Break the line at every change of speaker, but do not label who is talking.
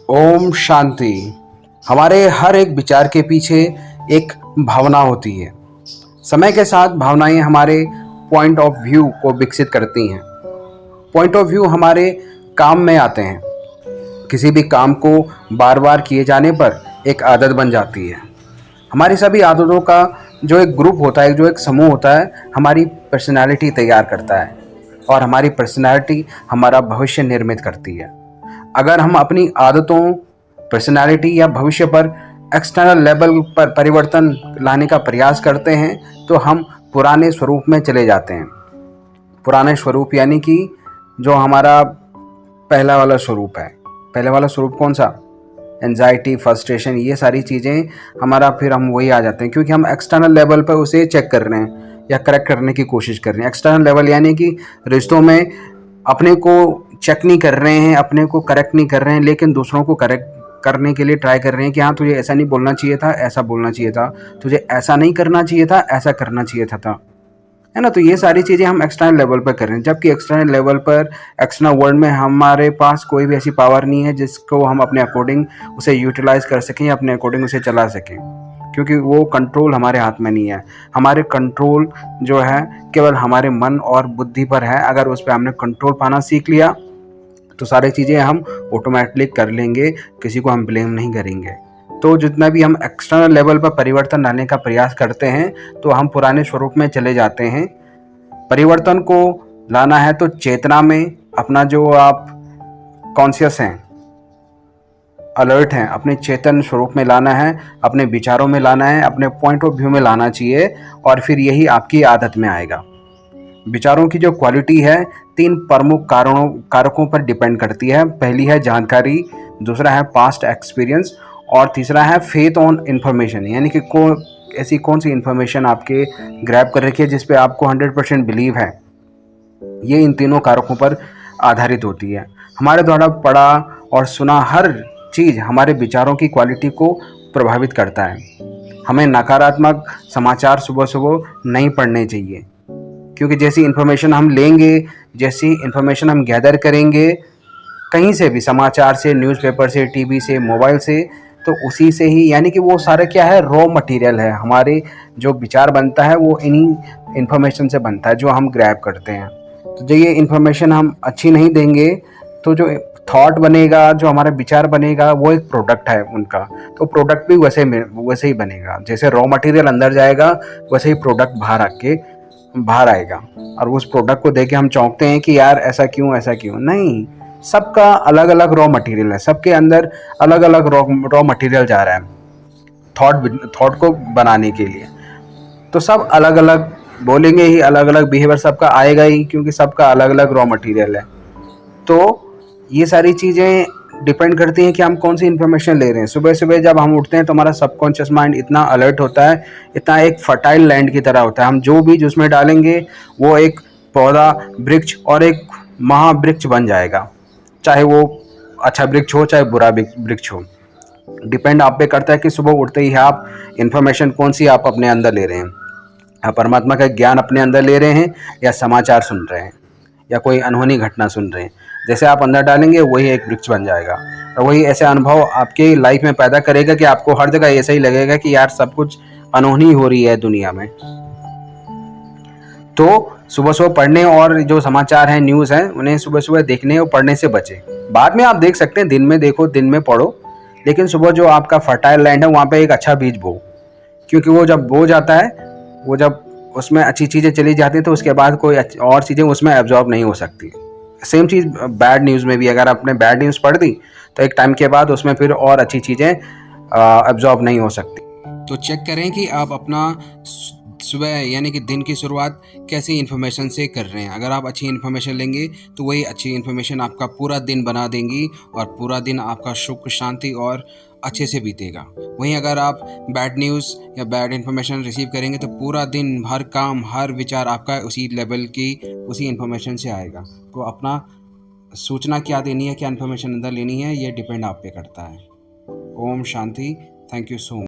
ओम शांति। हमारे हर एक विचार के पीछे एक भावना होती है। समय के साथ भावनाएं हमारे पॉइंट ऑफ व्यू को विकसित करती हैं। पॉइंट ऑफ व्यू हमारे काम में आते हैं। किसी भी काम को बार बार किए जाने पर एक आदत बन जाती है। हमारी सभी आदतों का जो एक ग्रुप होता है, जो एक समूह होता है, हमारी पर्सनालिटी तैयार करता है और हमारी पर्सनालिटी हमारा भविष्य निर्मित करती है। अगर हम अपनी आदतों, पर्सनालिटी या भविष्य पर एक्सटर्नल लेवल पर परिवर्तन लाने का प्रयास करते हैं तो हम पुराने स्वरूप में चले जाते हैं। पुराने स्वरूप यानी कि जो हमारा पहला वाला स्वरूप है। पहले वाला स्वरूप कौन सा? एंजाइटी, फ्रस्ट्रेशन, ये सारी चीज़ें हमारा, फिर हम वही आ जाते हैं क्योंकि हम एक्सटर्नल लेवल पर उसे चेक कर रहे हैं या करेक्ट करने की कोशिश कर रहे हैं। एक्सटर्नल लेवल यानी कि रिश्तों में अपने को चेक नहीं कर रहे हैं, अपने को करेक्ट नहीं कर रहे हैं, लेकिन दूसरों को करेक्ट करने के लिए ट्राई कर रहे हैं कि हाँ, तुझे ऐसा नहीं बोलना चाहिए था, ऐसा बोलना चाहिए था, तुझे ऐसा नहीं करना चाहिए था, ऐसा करना चाहिए था, है ना। तो ये सारी चीज़ें हम एक्सटर्नल लेवल पर कर रहे हैं, जबकि एक्सटर्नल लेवल पर, एक्सटर्नल वर्ल्ड में हमारे पास कोई भी ऐसी पावर नहीं है जिसको हम अपने अकॉर्डिंग उसे यूटिलाइज कर सकें या अपने अकॉर्डिंग उसे चला सकें, क्योंकि वो कंट्रोल हमारे हाथ में नहीं है। हमारे कंट्रोल जो है केवल हमारे मन और बुद्धि पर है। अगर उस पर हमने कंट्रोल पाना सीख लिया तो सारी चीज़ें हम ऑटोमेटिकली कर लेंगे, किसी को हम ब्लेम नहीं करेंगे। तो जितना भी हम एक्सटर्नल लेवल पर परिवर्तन लाने का प्रयास करते हैं तो हम पुराने स्वरूप में चले जाते हैं। परिवर्तन को लाना है तो चेतना में अपना, जो आप कॉन्शियस हैं, अलर्ट हैं, अपने चेतन स्वरूप में लाना है, अपने विचारों में लाना है, अपने पॉइंट ऑफ व्यू में लाना चाहिए और फिर यही आपकी आदत में आएगा। विचारों की जो क्वालिटी है 3 प्रमुख कारकों पर डिपेंड करती है। पहली है जानकारी, दूसरा है पास्ट एक्सपीरियंस और तीसरा है फेथ ऑन इन्फॉर्मेशन, यानी कि ऐसी कौन सी इन्फॉर्मेशन आपके ग्रैब कर रखी है जिस पे आपको 100% बिलीव है। ये इन तीनों कारकों पर आधारित होती है। हमारे द्वारा पढ़ा और सुना हर चीज़ हमारे विचारों की क्वालिटी को प्रभावित करता है। हमें नकारात्मक समाचार सुबह सुबह नहीं पढ़ने चाहिए, क्योंकि जैसी इन्फॉर्मेशन हम लेंगे, जैसी इन्फॉर्मेशन हम गैदर करेंगे कहीं से भी, समाचार से, न्यूज़पेपर से, टीवी से, मोबाइल से, तो उसी से ही, यानी कि वो सारा क्या है, रॉ मटेरियल है। हमारे जो विचार बनता है वो इन्हीं इन्फॉर्मेशन से बनता है जो हम ग्रैब करते हैं। तो जो ये इन्फॉर्मेशन हम अच्छी नहीं देंगे तो जो थॉट बनेगा, जो हमारा विचार बनेगा, वो एक प्रोडक्ट है उनका, तो प्रोडक्ट भी वैसे ही बनेगा। जैसे रॉ मटेरियल अंदर जाएगा वैसे ही प्रोडक्ट बाहर आएगा और उस प्रोडक्ट को देख के हम चौंकते हैं कि यार ऐसा क्यों। नहीं, सबका अलग अलग रॉ मटेरियल है, सबके अंदर अलग अलग रॉ मटेरियल जा रहा है थॉट को बनाने के लिए। तो सब अलग अलग बोलेंगे ही, अलग अलग बिहेवियर सबका आएगा ही, क्योंकि सबका अलग अलग रॉ मटेरियल है। तो ये सारी चीज़ें डिपेंड करती हैं कि हम कौन सी इन्फॉर्मेशन ले रहे हैं। सुबह सुबह जब हम उठते हैं तो हमारा सबकॉन्शियस माइंड इतना अलर्ट होता है, इतना एक फर्टाइल लैंड की तरह होता है। हम जो बीज उसमें डालेंगे वो एक पौधा, वृक्ष और एक महावृक्ष बन जाएगा, चाहे वो अच्छा वृक्ष हो चाहे बुरा वृक्ष हो। डिपेंड आप पे करता है कि सुबह उठते ही आप इन्फॉर्मेशन कौन सी आप अपने अंदर ले रहे हैं। आप परमात्मा का ज्ञान अपने अंदर ले रहे हैं या समाचार सुन रहे हैं या कोई अनहोनी घटना सुन रहे हैं। जैसे आप अंदर डालेंगे वही एक वृक्ष बन जाएगा और वही ऐसे अनुभव आपके लाइफ में पैदा करेगा कि आपको हर जगह ऐसा ही लगेगा कि यार सब कुछ अनहोनी हो रही है दुनिया में। तो सुबह सुबह पढ़ने और जो समाचार हैं, न्यूज़ हैं, उन्हें सुबह सुबह देखने और पढ़ने से बचें। बाद में आप देख सकते हैं, दिन में देखो, दिन में पढ़ो, लेकिन सुबह जो आपका फर्टाइल लैंड है वहाँ पे एक अच्छा बीज बो, क्योंकि वो जब बो जाता है, वो जब उसमें अच्छी चीज़ें चली जाती हैं तो उसके बाद कोई और चीज़ें उसमें एब्जॉर्ब नहीं हो सकती। सेम चीज़ बैड न्यूज़ में भी, अगर आपने बैड न्यूज़ पढ़ दी तो एक टाइम के बाद उसमें फिर और अच्छी चीज़ें एब्जॉर्ब नहीं हो सकती। तो चेक करें कि आप अपना सुबह यानी कि दिन की शुरुआत कैसी इन्फॉर्मेशन से कर रहे हैं। अगर आप अच्छी इन्फॉर्मेशन लेंगे तो वही अच्छी इन्फॉर्मेशन आपका पूरा दिन बना देंगी और पूरा दिन आपका सुख, शांति और अच्छे से बीतेगा। वहीं अगर आप बैड न्यूज़ या बैड इन्फॉर्मेशन रिसीव करेंगे तो पूरा दिन, हर काम, हर विचार आपका उसी लेवल की, उसी इन्फॉर्मेशन से आएगा। तो अपना सूचना क्या देनी है, क्या इन्फॉर्मेशन अंदर लेनी है, ये डिपेंड आप पे करता है। ओम शांति। Thank you so much.